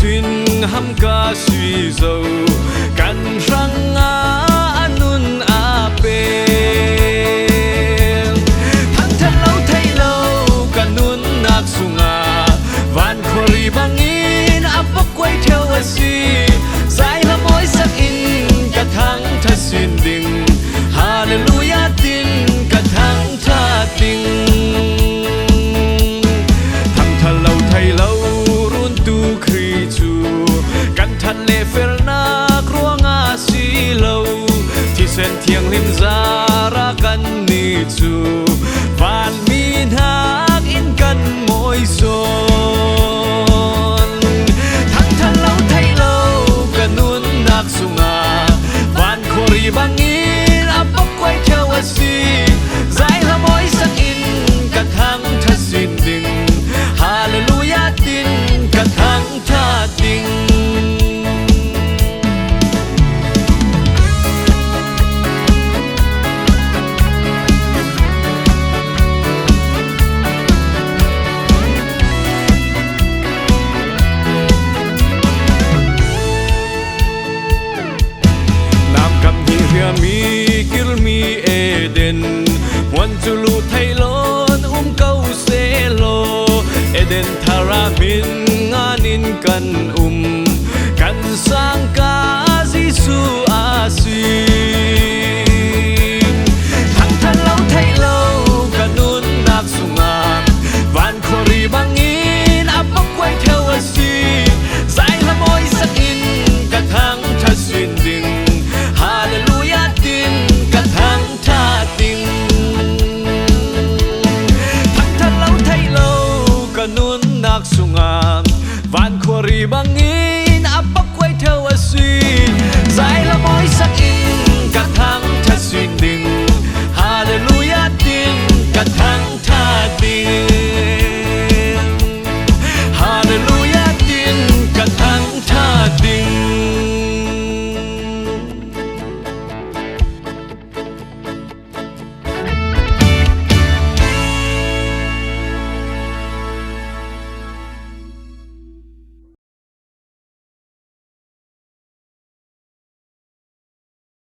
xin hăm ca suy dầu cần răng anun ape thằng thân lâu thay lâu kanun nak sunga van khori bangin apak quay theo asi dài hâm môi sắc in cả tháng tha xin đình hallelujah tin cả tháng tha tình thằng thân lâu thay lâu run tu khri chu kan than le fer na kruanga si lâu thì sen thiêng lim ra ra kan ni chu van min hak in kan môi son thằng thân lâu thay lâu kanun nak sunga van khori bangin apak quay theo asi dài hâm môi sắc in cả tháng tha xin đình hallelujah tin cả tháng tha tình mi kirmi eden wan chulu thailon câu se lo eden thara min nganin kan sang ka jisu asin thang than lâu thay lâu kanun nak sunga van khori bangin apak quay theo asi dài hâm môi sắc in cả tháng tha xin đình hallelujah tin cả tháng tha tình thang than lâu thay lâu kanun nak sunga van khori bangin